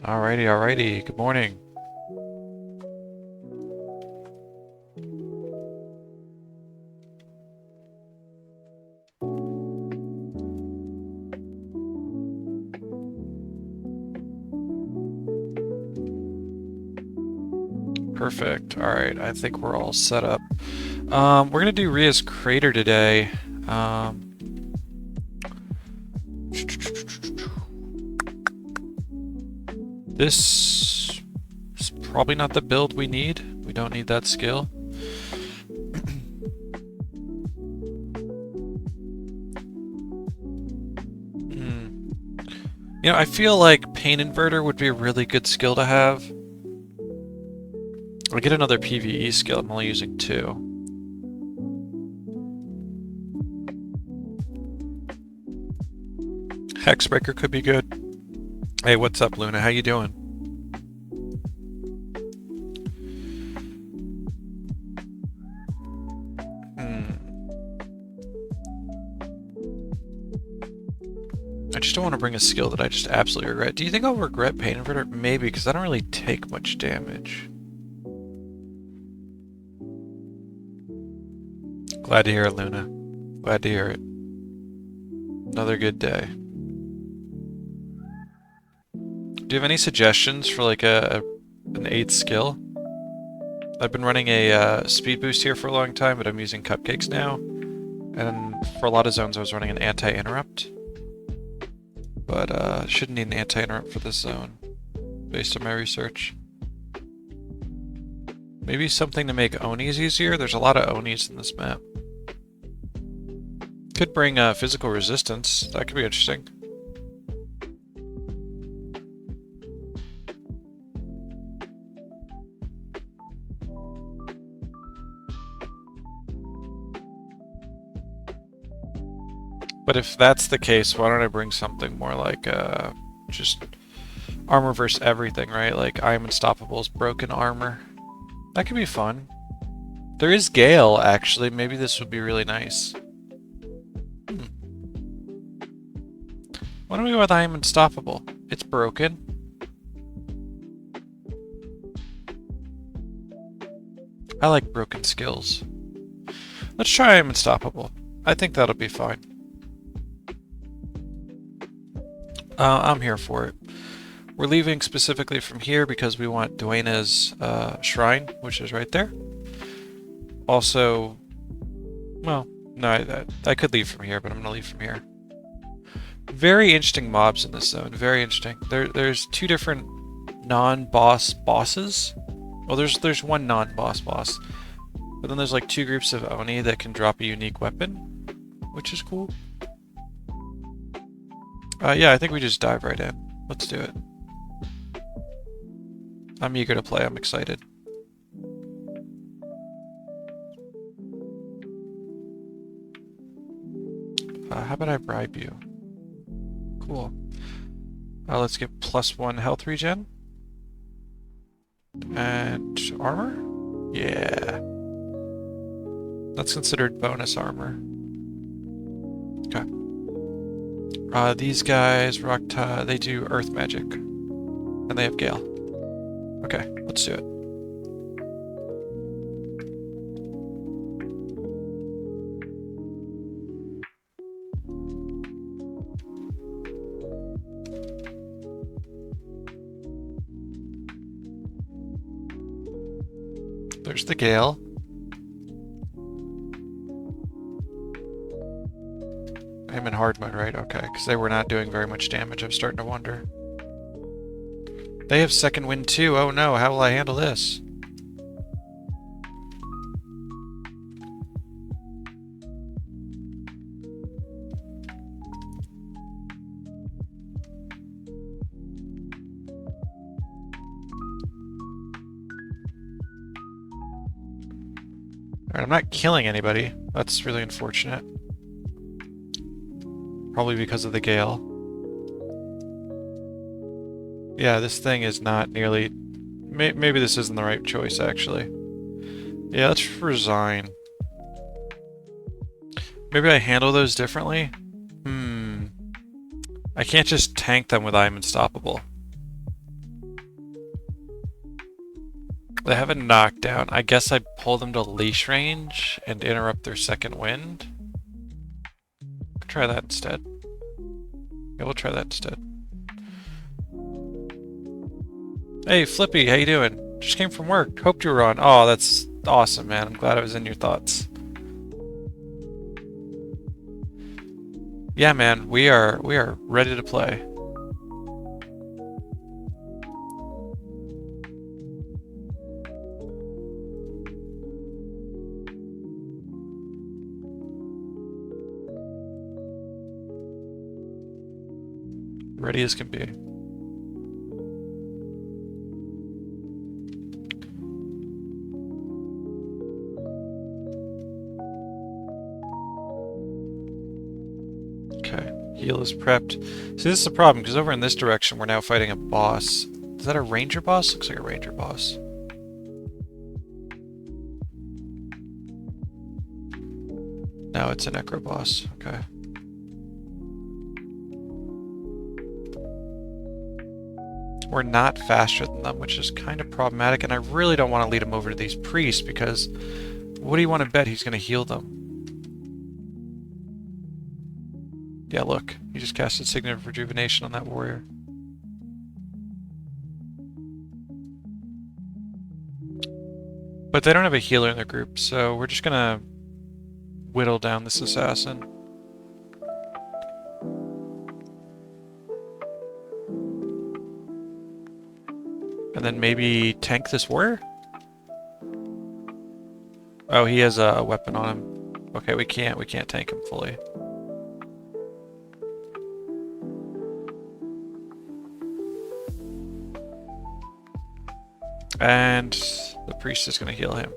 Alrighty, alrighty. Good morning. Perfect. Alright, I think we're all set up. We're gonna do Rhea's Crater today. This is probably not the build we need. We don't need that skill. You know, I feel like Pain Inverter would be a really good skill to have. I'll get another PvE skill. I'm only using 2. Hexbreaker could be good. Hey, what's up, Luna? How you doing? I just don't want to bring a skill that I just absolutely regret. Do you think I'll regret Pain Inverter? Maybe, because I don't really take much damage. Glad to hear it, Luna. Glad to hear it. Another good day. Do you have any suggestions for like an 8th skill? I've been running a speed boost here for a long time, but I'm using cupcakes now. And for a lot of zones I was running an anti-interrupt. But shouldn't need an anti-interrupt for this zone, based on my research. Maybe something to make Onis easier? There's a lot of Onis in this map. Could bring physical resistance. That could be interesting. But if that's the case, why don't I bring something more like just armor versus everything, right? Like I am Unstoppable's broken armor. That could be fun. There is Gale, actually. Maybe this would be really nice. Why don't we go with I am Unstoppable? It's broken. I like broken skills. Let's try I am Unstoppable. I think that'll be fine. I'm here for it. We're leaving specifically from here because we want Duena's shrine, which is right there. Also, well, no, I could leave from here, but I'm going to leave from here. Very interesting mobs in this zone. Very interesting. There's 2 different non-boss bosses. Well, there's one non-boss boss. But then there's like 2 groups of Oni that can drop a unique weapon, which is cool. Yeah, I think we just dive right in. Let's do it. I'm eager to play. I'm excited. How about I bribe you? Cool. Let's get +1 health regen. And armor? Yeah. That's considered bonus armor. Okay. These guys, they do earth magic. And they have Gale. Okay, let's do it. There's the Gale. I'm in hard mode, right? Okay, because they were not doing very much damage. I'm starting to wonder. They have second wind too. Oh no, how will I handle this? Alright, I'm not killing anybody. That's really unfortunate. Probably because of the Gale. Yeah, this thing is not nearly... Maybe this isn't the right choice, actually. Yeah, let's resign. Maybe I handle those differently? I can't just tank them with I am Unstoppable. They have a knockdown. I guess I pull them to leash range and interrupt their second wind. Try that instead. Yeah, we'll try that instead. Hey, Flippy, how you doing? Just came from work. Hoped you were on. Oh, that's awesome, man. I'm glad I was in your thoughts. Yeah, man, we are ready to play. Ready as can be. Okay, heal is prepped. See, this is a problem, because over in this direction, we're now fighting a boss. Is that a ranger boss? Looks like a ranger boss. No, it's a necro boss. Okay. We're not faster than them, which is kind of problematic, and I really don't want to lead him over to these priests, because what do you want to bet he's going to heal them? Yeah, look. He just casted Signet of Rejuvenation on that warrior. But they don't have a healer in their group, so we're just going to whittle down this assassin. And then maybe tank this warrior? Oh, he has a weapon on him. Okay, we can't tank him fully. And the priest is going to heal him.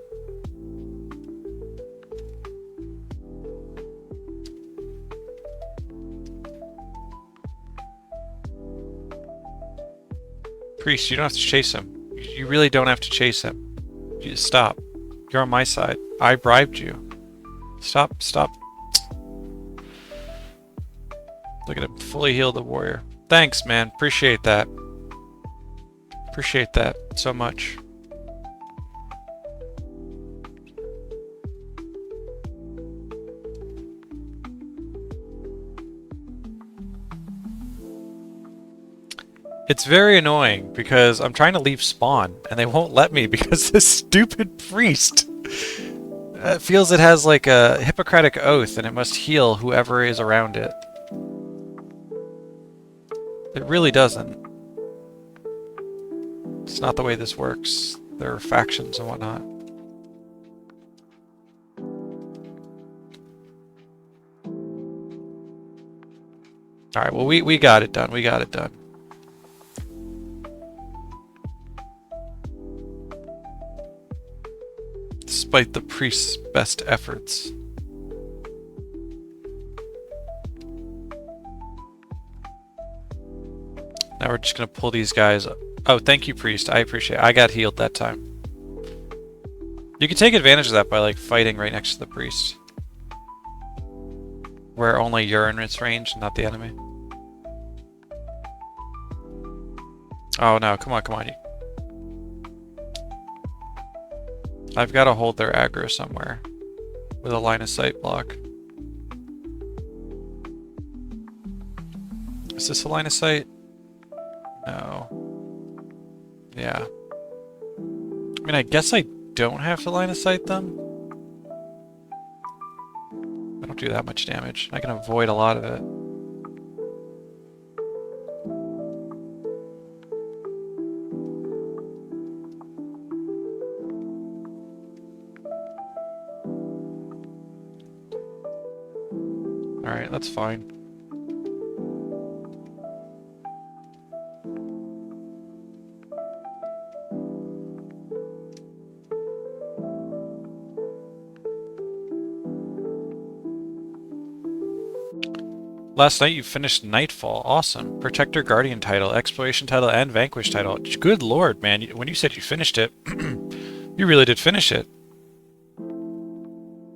Priest, you don't have to chase him. You really don't have to chase him. You just stop. You're on my side. I bribed you. Stop. Look at him. Fully heal the warrior. Thanks, man. Appreciate that. Appreciate that so much. It's very annoying because I'm trying to leave spawn and they won't let me because this stupid priest feels it has like a Hippocratic oath and it must heal whoever is around it. It really doesn't. It's not the way this works. There are factions and whatnot. Alright, well we got it done. We got it done. Despite the priest's best efforts. Now we're just gonna pull these guys up. Oh, thank you, priest. I appreciate it. I got healed that time. You can take advantage of that by like fighting right next to the priest. Where only you're in its range, not the enemy. Oh no, come on. I've got to hold their aggro somewhere. With a line of sight block. Is this a line of sight? No. Yeah. I mean, I guess I don't have to line of sight them. I don't do that much damage. I can avoid a lot of it. Alright, that's fine. Last night you finished Nightfall. Awesome. Protector Guardian title, Exploration title, and Vanquish title. Good lord, man. When you said you finished it, you really did finish it.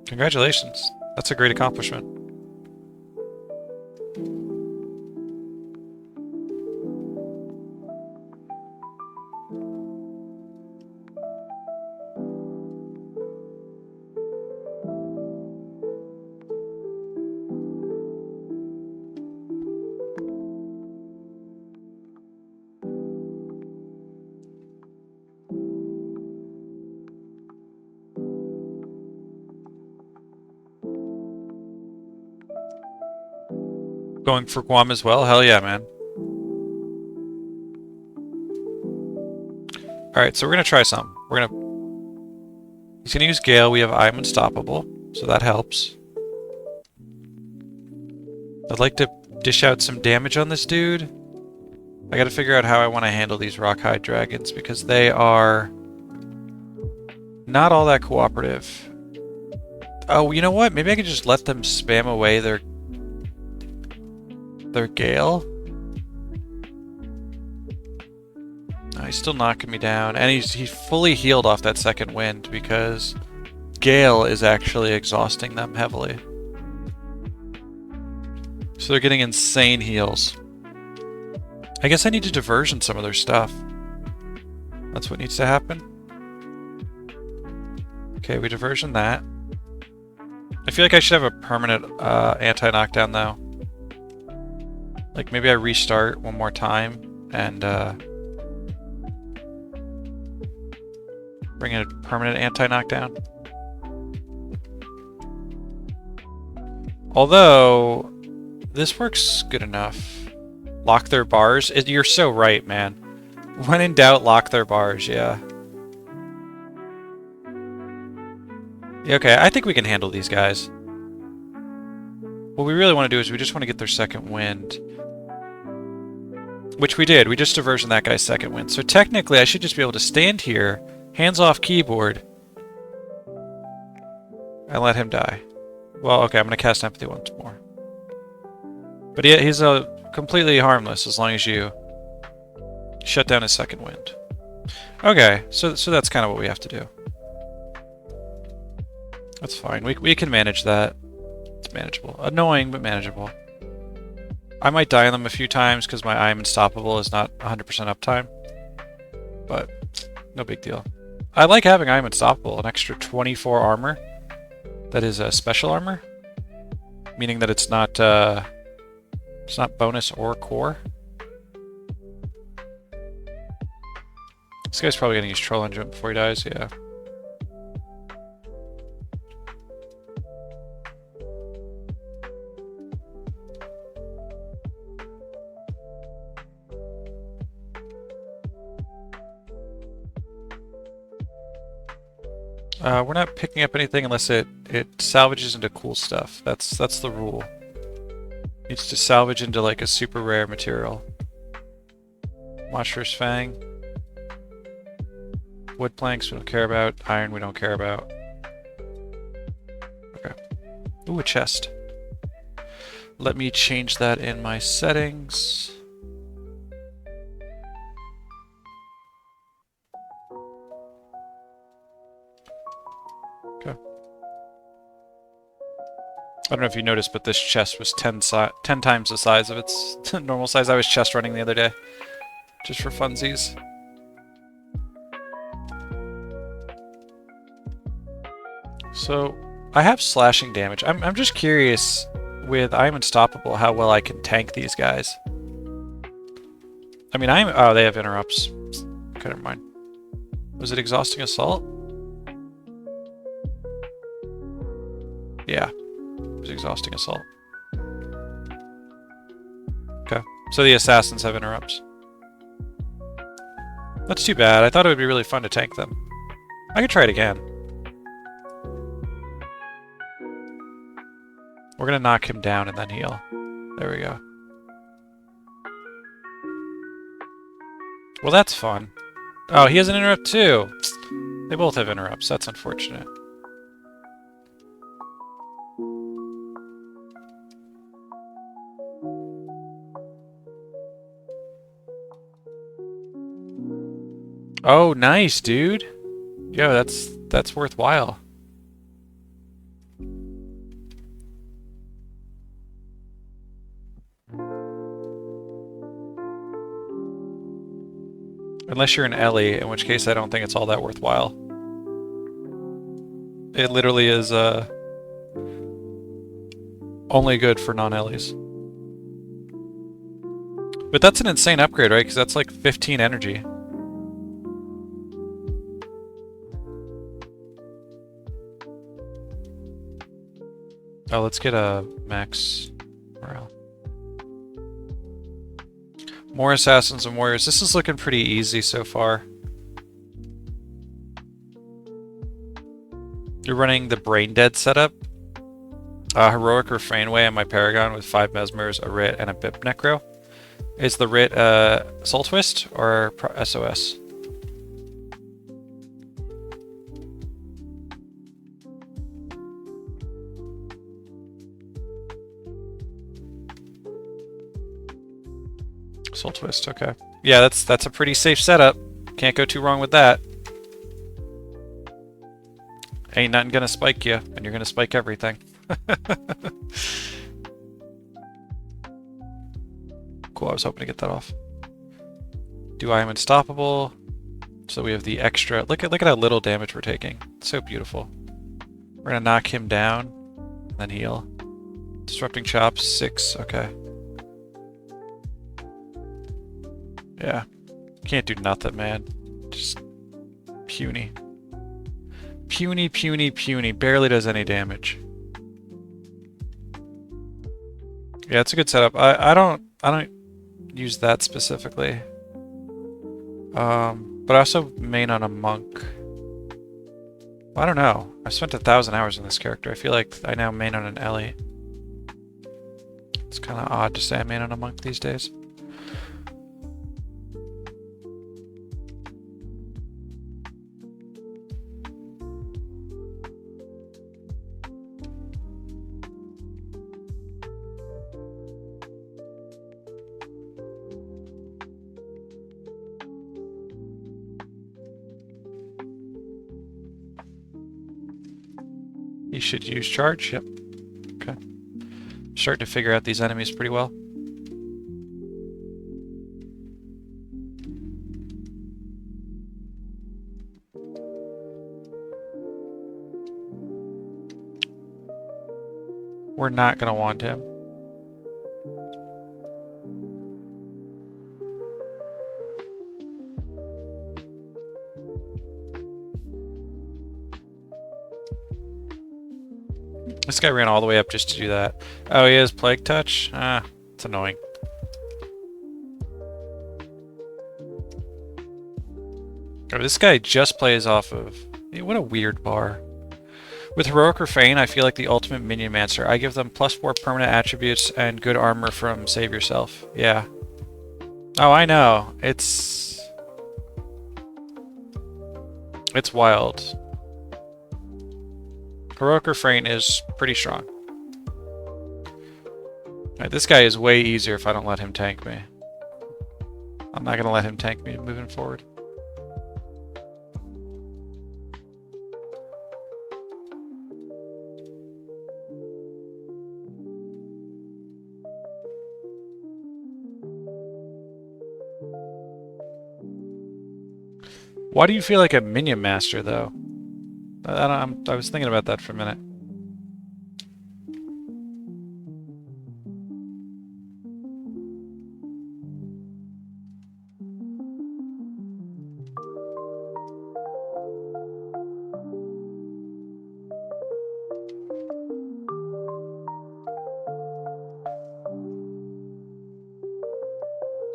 Congratulations. That's a great accomplishment. Going for GWAMM as well? Hell yeah, man. Alright, so we're gonna try some. He's gonna use Gale. We have I Am Unstoppable, so that helps. I'd like to dish out some damage on this dude. I gotta figure out how I want to handle these Rockhide Dragons, because they are not all that cooperative. Oh, you know what? Maybe I could just let them spam away their Gale. No, he's still knocking me down, and he's fully healed off that second wind because Gale is actually exhausting them heavily. So they're getting insane heals. I guess I need to diversion some of their stuff. That's what needs to happen. Okay, we diversion that. I feel like I should have a permanent anti-knockdown though. Like maybe I restart one more time and bring in a permanent anti-knockdown. Although this works good enough. Lock their bars. You're so right, man. When in doubt, lock their bars, yeah. Okay, I think we can handle these guys. What we really want to do is we just want to get their second wind. Which we did. We just diversioned that guy's second wind. So technically, I should just be able to stand here, hands off keyboard, and let him die. Well, okay, I'm going to cast Empathy once more. But he's completely harmless as long as you shut down his second wind. Okay, so that's kind of what we have to do. That's fine. We can manage that. It's manageable. Annoying, but manageable. I might die on them a few times because my I Am Unstoppable is not 100% uptime. But no big deal. I like having I Am Unstoppable, an extra 24 armor. That is a special armor. Meaning that it's not bonus or core. This guy's probably gonna use Troll Engine before he dies, yeah. We're not picking up anything unless it salvages into cool stuff. That's the rule. Needs to salvage into like a super rare material. Monstrous Fang. Wood planks we don't care about. Iron we don't care about. Okay. Ooh, a chest. Let me change that in my settings. Okay. I don't know if you noticed, but this chest was 10 times the size of its normal size. I was chest running the other day. Just for funsies. So, I have slashing damage. I'm just curious with I Am Unstoppable how well I can tank these guys. I mean, oh, they have interrupts. Okay, never mind. Was it Exhausting Assault? Yeah. It was Exhausting Assault. Okay. So the assassins have interrupts. That's too bad. I thought it would be really fun to tank them. I could try it again. We're gonna knock him down and then heal. There we go. Well, that's fun. Oh, he has an interrupt too. They both have interrupts. That's unfortunate. Oh, nice, dude. Yo, that's worthwhile. Unless you're an Ellie, in which case I don't think it's all that worthwhile. It literally is only good for non-Ellies. But that's an insane upgrade, right? Because that's like 15 energy. Oh, let's get a max morale. More assassins and warriors. This is looking pretty easy so far. You're running the Brain Dead setup. Heroic Refrain Way on my Paragon with 5 Mesmers, a Writ, and a Bip Necro. Is the Writ Soul Twist or SOS? Soul Twist, okay. Yeah, that's a pretty safe setup. Can't go too wrong with that. Ain't nothing gonna spike you, and you're gonna spike everything. Cool, I was hoping to get that off. Do I am unstoppable? So we have the extra. Look at how little damage we're taking. So beautiful. We're gonna knock him down, and then heal. Disrupting chops 6. Okay. Yeah. Can't do nothing, man. Just puny. Puny, puny, puny. Barely does any damage. Yeah, it's a good setup. I don't use that specifically. But I also main on a monk. I don't know. I've spent 1,000 hours on this character. I feel like I now main on an Ellie. It's kind of odd to say I main on a monk these days. You should use charge, yep. Okay. Starting to figure out these enemies pretty well. We're not gonna want him. This guy ran all the way up just to do that. Oh, he has Plague Touch? Ah, it's annoying. Oh, this guy just plays off of... What a weird bar. With Heroic Refrain, I feel like the ultimate minion mancer. I give them +4 permanent attributes and good armor from Save Yourself. Yeah. Oh, I know. It's wild. Heroic Refrain is pretty strong. Alright, this guy is way easier if I don't let him tank me. I'm not gonna let him tank me moving forward. Why do you feel like a minion master, though? I was thinking about that for a minute.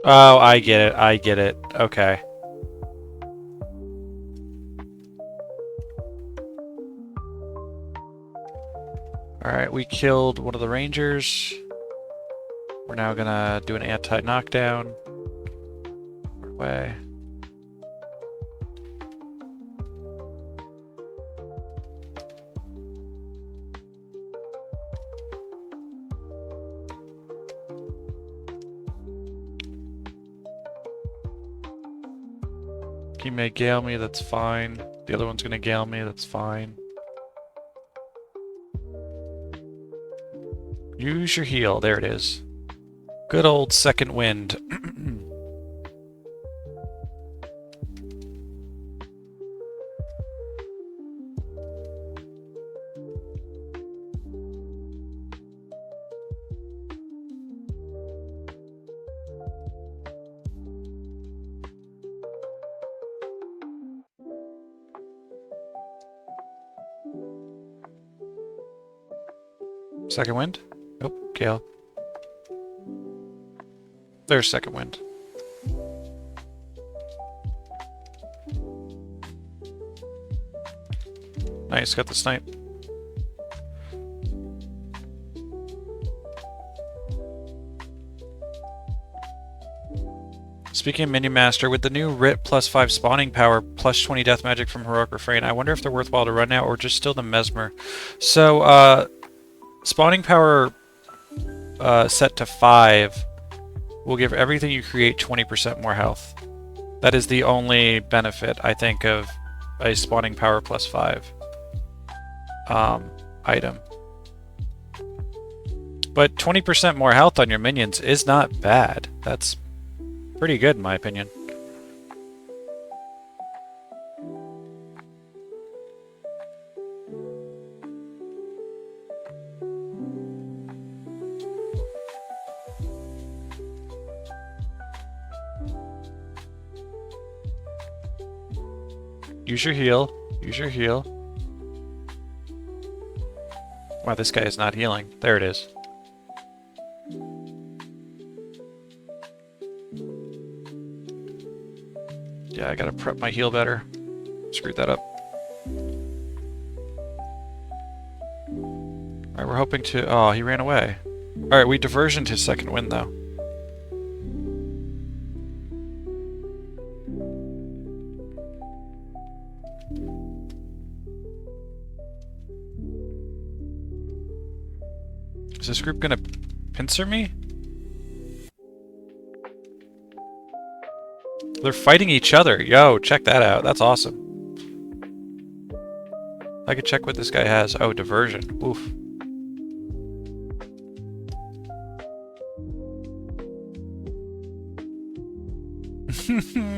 Oh, I get it. I get it. Okay. Alright, we killed one of the rangers. We're now gonna do an anti-knockdown. Away. He may gale me, that's fine. The other one's gonna gale me, that's fine. Use your heal, there it is. Good old second wind. Second wind? Oh, gale. There's second wind. Nice, got the snipe. Speaking of Minion Master, with the new Writ +5 spawning power, +20 death magic from Heroic Refrain, I wonder if they're worthwhile to run now or just still the Mesmer. So, spawning power set to 5 will give everything you create 20% more health. That is the only benefit, I think, of a spawning power +5 item. But 20% more health on your minions is not bad. That's pretty good in my opinion. Use your heal. Use your heal. Wow, this guy is not healing. There it is. Yeah, I gotta prep my heal better. Screwed that up. Alright, we're hoping to... Oh, he ran away. Alright, we diversioned his second win, though. Is this group gonna pincer me? They're fighting each other. Yo, check that out. That's awesome. I could check what this guy has. Oh, diversion. Oof.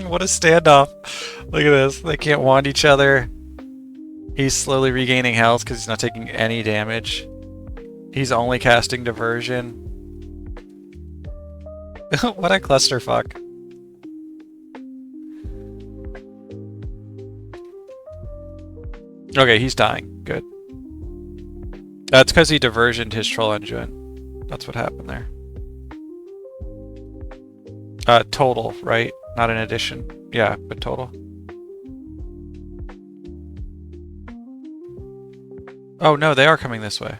What a standoff. Look at this. They can't wand each other. He's slowly regaining health because he's not taking any damage. He's only casting diversion. What a clusterfuck. Okay, he's dying. Good. That's because he diversioned his troll engine. That's what happened there. Total, right? Not an addition. Yeah, but total. Oh no, they are coming this way.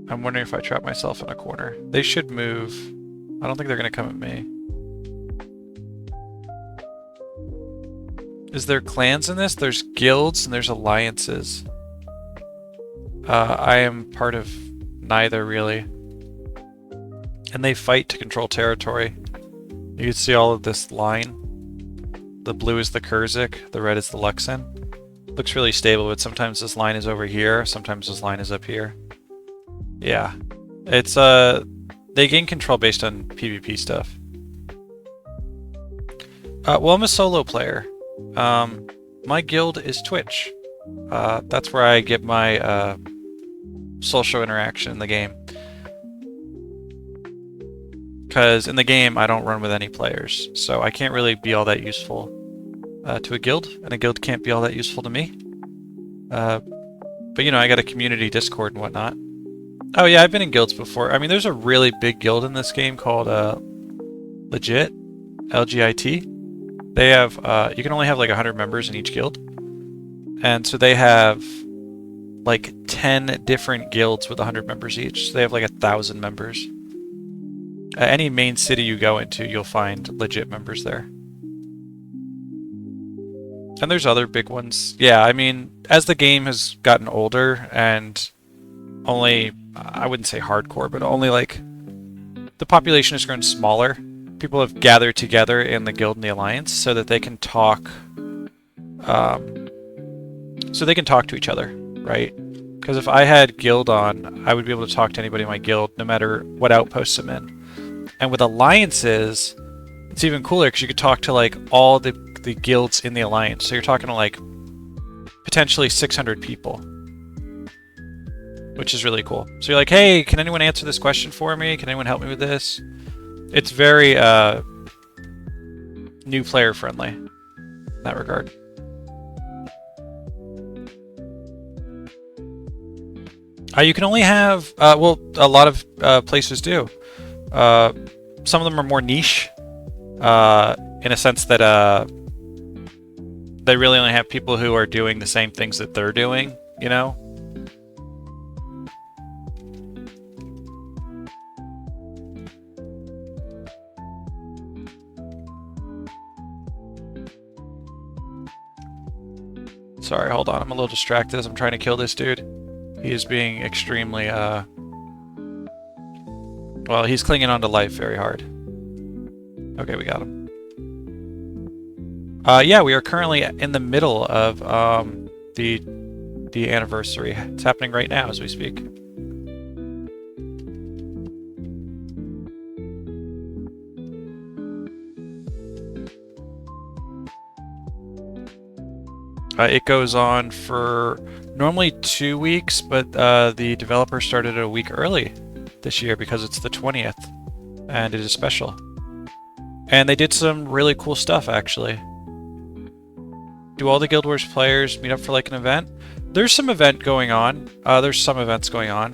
I'm wondering if I trap myself in a corner. They should move. I don't think they're gonna come at me. Is there clans in this? There's guilds and there's alliances. I am part of neither, really. And they fight to control territory. You can see all of this line. The blue is the Kurzik, the red is the Luxon. Looks really stable, but sometimes this line is over here, sometimes this line is up here. Yeah. It's, they gain control based on PvP stuff. Well, I'm a solo player. My guild is Twitch. That's where I get my social interaction in the game. Because in the game I don't run with any players, so I can't really be all that useful to a guild, and a guild can't be all that useful to me. But you know, I got a community Discord and whatnot. Oh yeah, I've been in guilds before. I mean, there's a really big guild in this game called Legit, LGIT. They have, you can only have like 100 members in each guild. And so they have like 10 different guilds with 100 members each. So they have like 1,000 members. Any main city you go into, you'll find legit members there. And there's other big ones. Yeah, I mean, as the game has gotten older and only, I wouldn't say hardcore, but only like, the population has grown smaller. People have gathered together in the guild and the alliance so that they can talk, to each other, right? Because if I had guild on, I would be able to talk to anybody in my guild, no matter what outposts I'm in. And with alliances, it's even cooler because you could talk to like all the guilds in the alliance. So you're talking to like potentially 600 people, which is really cool. So you're like, hey, can anyone answer this question for me? Can anyone help me with this? It's very new player friendly in that regard. You can only have, well, a lot of places do. Some of them are more niche. in a sense that they really only have people who are doing the same things that they're doing, you know? Sorry, hold on. I'm a little distracted as I'm trying to kill this dude. He is being extremely, well, he's clinging on to life very hard. Okay, we got him. Yeah, we are currently in the middle of, the anniversary. It's happening right now as we speak. It goes on for normally 2 weeks, but the developer started it a week early this year because it's the 20th, and it is special. And they did some really cool stuff, actually. Do all the Guild Wars players meet up for like an event? There's some event going on. There's some events going on.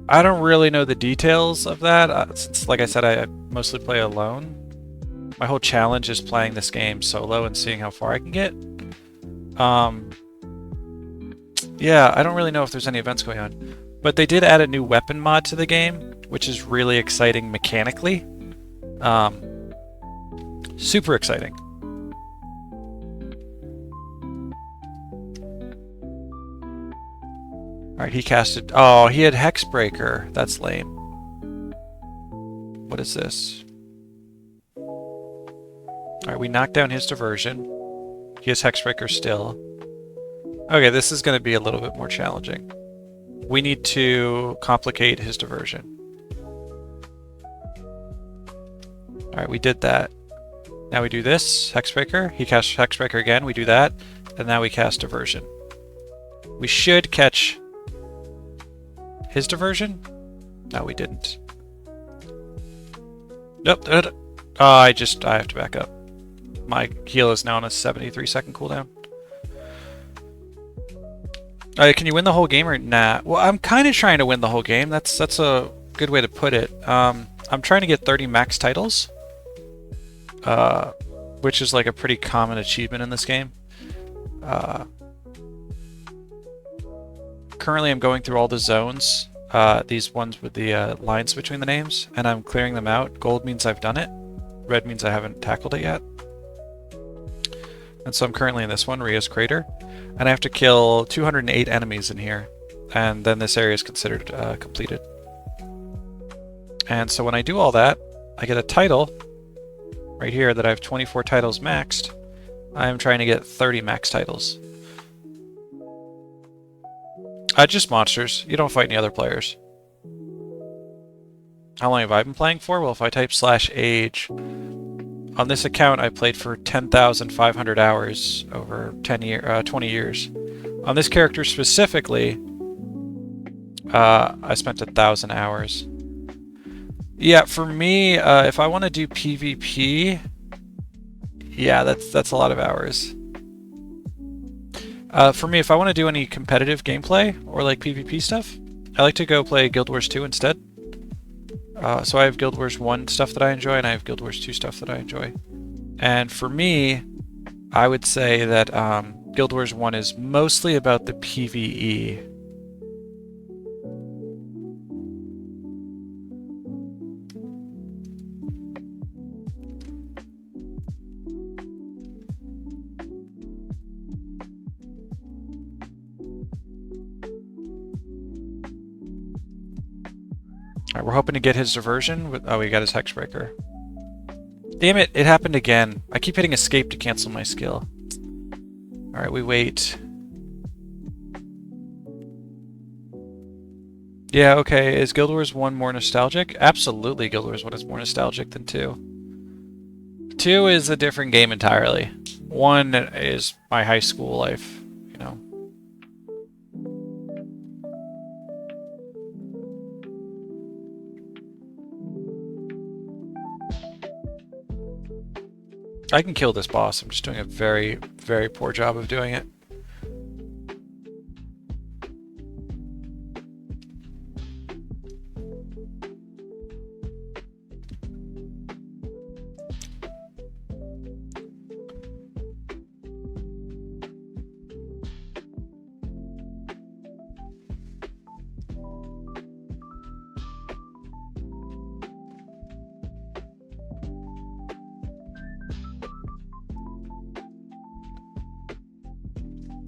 I don't really know the details of that, since, like I said, I mostly play alone. My whole challenge is playing this game solo and seeing how far I can get. Yeah, I don't really know if there's any events going on. But they did add a new weapon mod to the game, which is really exciting mechanically. Super exciting. Alright, he casted... Oh, he had Hexbreaker. That's lame. What is this? Alright, we knocked down his diversion. He has Hexbreaker still. Okay, this is going to be a little bit more challenging. We need to complicate his diversion. Alright, we did that. Now we do this, Hexbreaker. He casts Hexbreaker again, we do that. And now we cast diversion. We should catch his diversion? No, we didn't. Nope. I have to back up. My heal is now on a 73-second cooldown. Can you win the whole game or nah? Well, I'm kind of trying to win the whole game. That's a good way to put it. I'm trying to get 30 max titles, which is like a pretty common achievement in this game. Currently, I'm going through all the zones, these ones with the lines between the names, and I'm clearing them out. Gold means I've done it. Red means I haven't tackled it yet. And so I'm currently in this one, Rhea's Crater. And I have to kill 208 enemies in here. And then this area is considered completed. And so when I do all that, I get a title right here that I have 24 titles maxed. I'm trying to get 30 max titles. Just monsters. You don't fight any other players. How long have I been playing for? Well, if I type /age... On this account, I played for 10,500 hours over 20 years. On this character specifically, I spent 1,000 hours. Yeah, for me, if I want to do PvP, yeah, that's a lot of hours. For me, if I want to do any competitive gameplay or like PvP stuff, I like to go play Guild Wars 2 instead. So I have Guild Wars 1 stuff that I enjoy, and I have Guild Wars 2 stuff that I enjoy. And for me, I would say that Guild Wars 1 is mostly about the PvE. Alright, we're hoping to get his diversion. Oh, we got his Hexbreaker. Damn it, it happened again. I keep hitting escape to cancel my skill. Alright, we wait. Yeah, okay, is Guild Wars 1 more nostalgic? Absolutely, Guild Wars 1 is more nostalgic than 2. 2 is a different game entirely. 1 is my high school life, you know. I can kill this boss. I'm just doing a very, very poor job of doing it.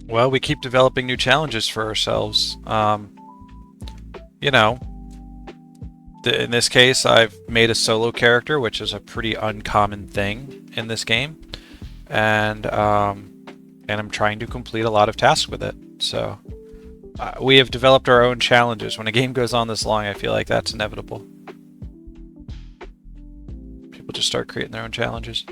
Well, we keep developing new challenges for ourselves. You know, in this case, I've made a solo character, which is a pretty uncommon thing in this game, and I'm trying to complete a lot of tasks with it. So we have developed our own challenges. When a game goes on this long, I feel like that's inevitable. People just start creating their own challenges.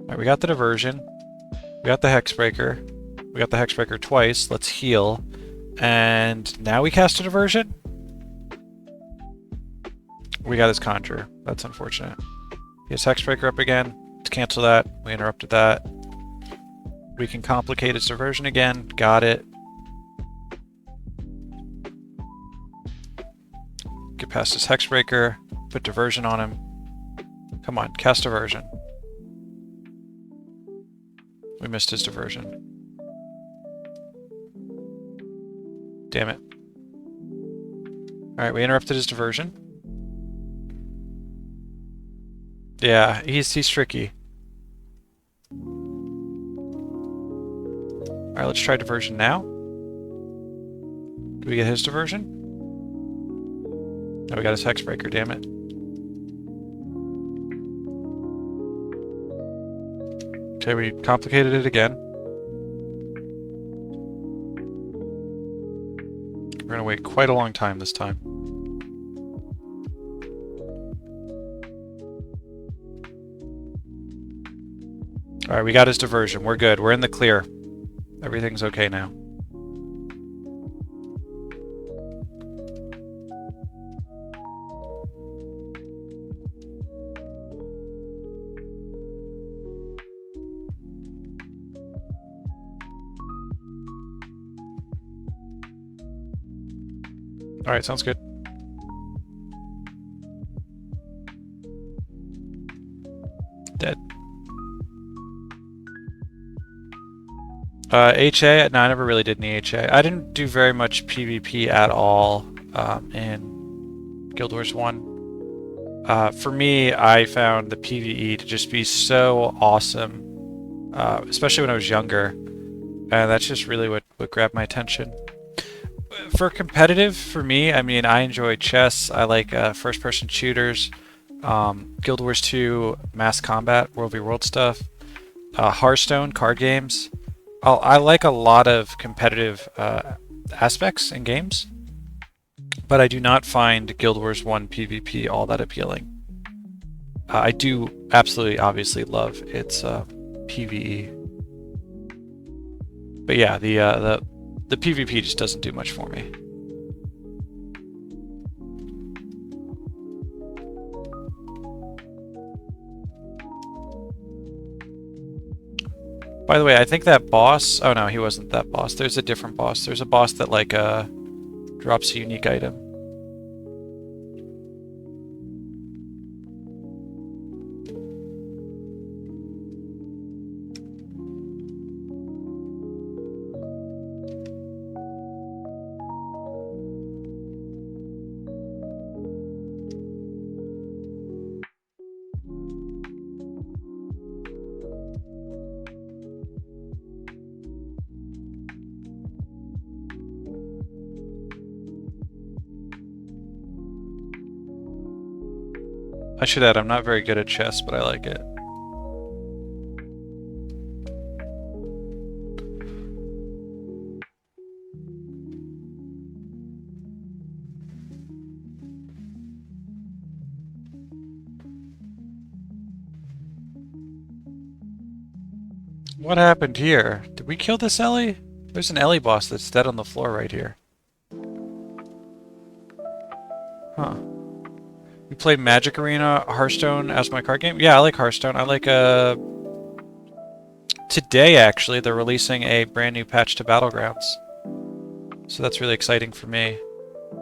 Alright, we got the diversion. We got the hexbreaker. We got the hexbreaker twice. Let's heal. And now we cast a diversion? We got his conjure. That's unfortunate. He has hexbreaker up again. Let's cancel that. We interrupted that. We can complicate his diversion again. Got it. Get past his hexbreaker. Put diversion on him. Come on, cast diversion. We missed his diversion. Damn it. Alright, we interrupted his diversion. Yeah, he's tricky. Alright, let's try diversion now. Do we get his diversion? No, we got his hexbreaker, damn it. Okay, we complicated it again. We're gonna wait quite a long time this time. Alright, we got his diversion. We're good. We're in the clear. Everything's okay now. Alright, sounds good. Dead. HA? No, I never really did any HA. I didn't do very much PvP at all in Guild Wars 1. For me, I found the PvE to just be so awesome, especially when I was younger. And that's just really what grabbed my attention. For competitive, for me, I mean, I enjoy chess. I like first-person shooters, Guild Wars 2, mass combat, World v World stuff, Hearthstone, card games. I like a lot of competitive aspects in games, but I do not find Guild Wars 1 PvP all that appealing. I do absolutely, obviously love its PvE. But yeah, the PvP just doesn't do much for me. By the way, I think that boss... Oh no, he wasn't that boss. There's a different boss. There's a boss that, like, drops a unique item. I should add, I'm not very good at chess, but I like it. What happened here? Did we kill this Ellie? There's an Ellie boss that's dead on the floor right here. Huh. You play Magic Arena, Hearthstone as my card game? Yeah, I like Hearthstone. I like, today, actually, they're releasing a brand new patch to Battlegrounds. So that's really exciting for me.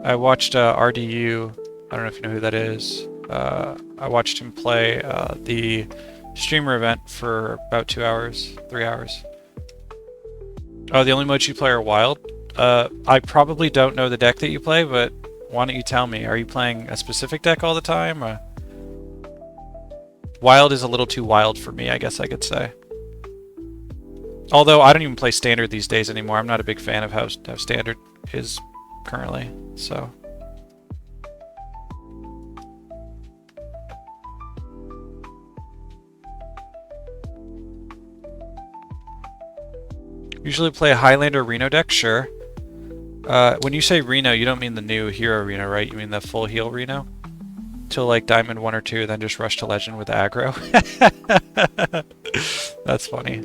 I watched, RDU. I don't know if you know who that is. I watched him play, the streamer event for about 2 hours, 3 hours. Oh, the only modes you play are Wild? I probably don't know the deck that you play, but why don't you tell me? Are you playing a specific deck all the time? Or Wild is a little too wild for me, I guess I could say. Although I don't even play Standard these days anymore. I'm not a big fan of how Standard is currently, so... Usually play a Highlander Reno deck, sure. When you say Reno, you don't mean the new hero Reno, right? You mean the full heal Reno? Till like Diamond 1 or 2, then just rush to Legend with aggro. That's funny.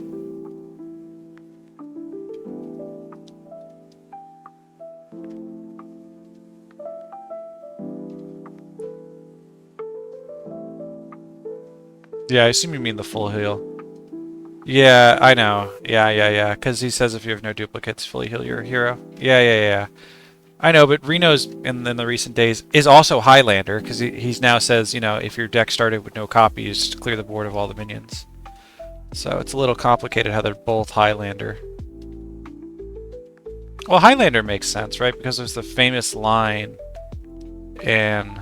Yeah, I assume you mean the full heal. Yeah, I know. Yeah. Because he says if you have no duplicates, fully heal your hero. Yeah. I know, but Reno's in the recent days is also Highlander because he's now says, you know, if your deck started with no copies, clear the board of all the minions. So it's a little complicated how they're both Highlander. Well, Highlander makes sense, right? Because there's the famous line in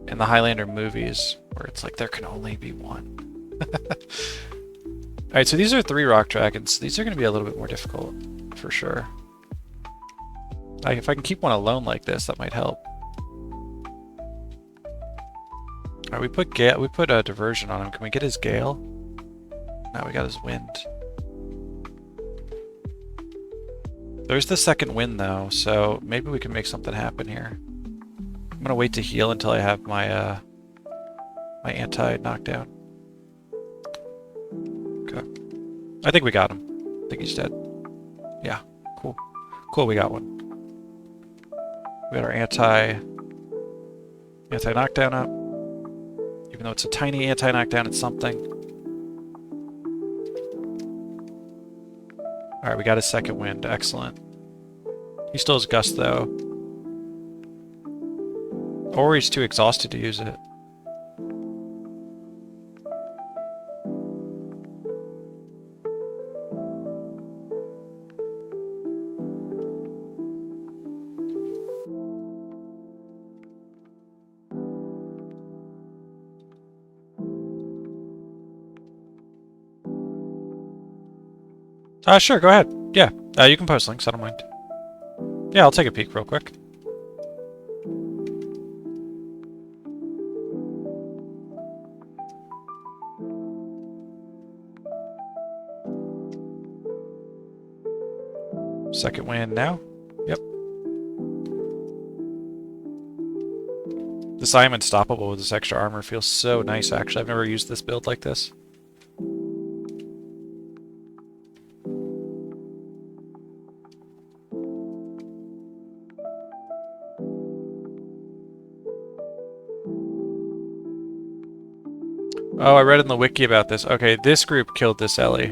the Highlander movies where it's like there can only be one. Alright, so these are 3 rock dragons. These are going to be a little bit more difficult, for sure. Like, if I can keep one alone like this, that might help. Alright, we put a diversion on him. Can we get his gale? No, we got his wind. There's the second wind, though, so maybe we can make something happen here. I'm going to wait to heal until I have my, my anti-knockdown. Okay. I think we got him. I think he's dead. Yeah, cool. Cool, we got one. We got our anti-knockdown up. Even though it's a tiny anti-knockdown, it's something. Alright, we got his second wind. Excellent. He still has Gust, though. Or he's too exhausted to use it. Sure, go ahead. Yeah, you can post links, I don't mind. Yeah, I'll take a peek real quick. Second wind now. Yep. This I am unstoppable with this extra armor. Feels so nice, actually. I've never used this build like this. Oh, I read in the wiki about this. Okay, this group killed this Ellie.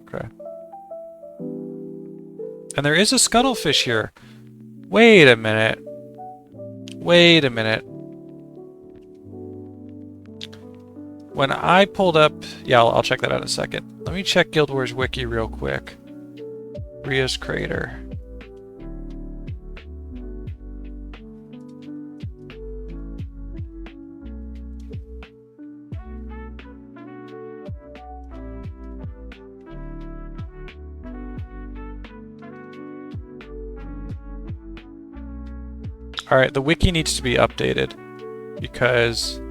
Okay. And there is a scuttlefish here. Wait a minute. Wait a minute. When I pulled up... Yeah, I'll check that out in a second. Let me check Guild Wars wiki real quick. Rhea's Crater. Alright, the wiki needs to be updated because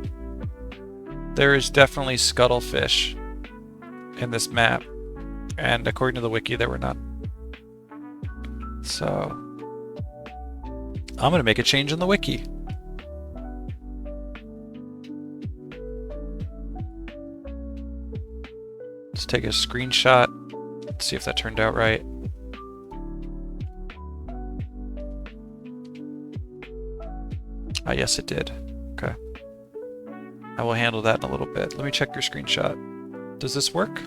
there is definitely scuttlefish in this map, and according to the wiki there were none. So I'm gonna make a change in the wiki. Let's take a screenshot, let's see if that turned out right. Ah, yes, it did. Okay. I will handle that in a little bit. Let me check your screenshot. Does this work?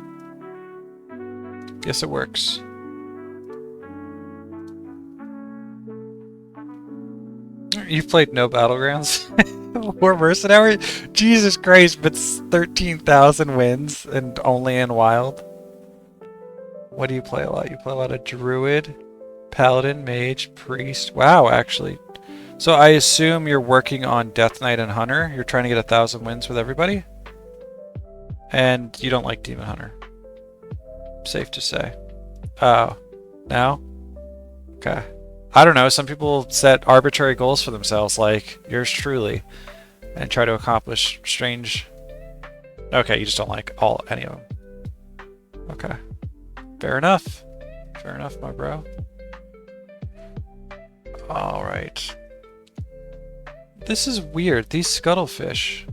Yes, it works. You've played no Battlegrounds? War Mercenary? Jesus Christ, but 13,000 wins and only in Wild? What do you play a lot? You play a lot of Druid, Paladin, Mage, Priest. Wow, actually. So I assume you're working on Death Knight and Hunter. You're trying to get 1,000 wins with everybody? And you don't like Demon Hunter. Safe to say. Oh. No? Okay. I don't know, some people set arbitrary goals for themselves, like yours truly, and try to accomplish strange... Okay, you just don't like any of them. Okay. Fair enough. Fair enough, my bro. Alright. This is weird. These scuttlefish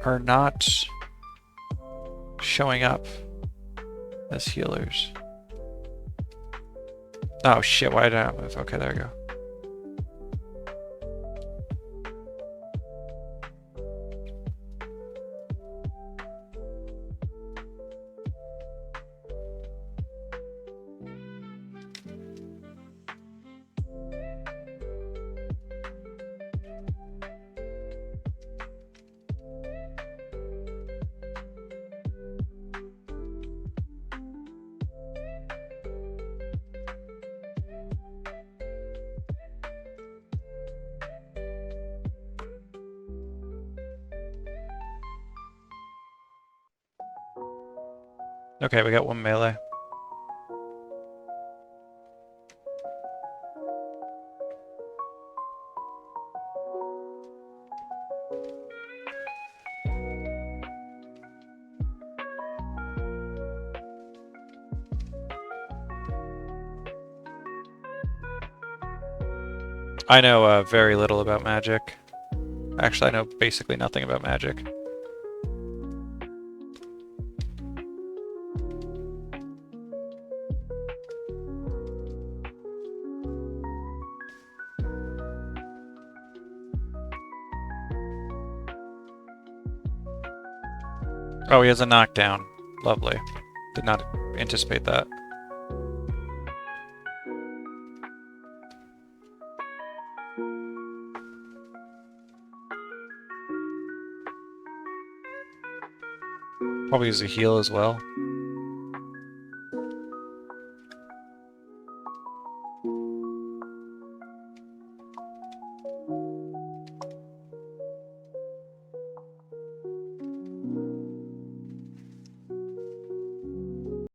are not showing up as healers. Oh shit, why did I not move? Okay, there we go. Okay, we got one melee. I know very little about magic. Actually, I know basically nothing about magic. Oh, he has a knockdown. Lovely. Did not anticipate that. Probably use a heal as well.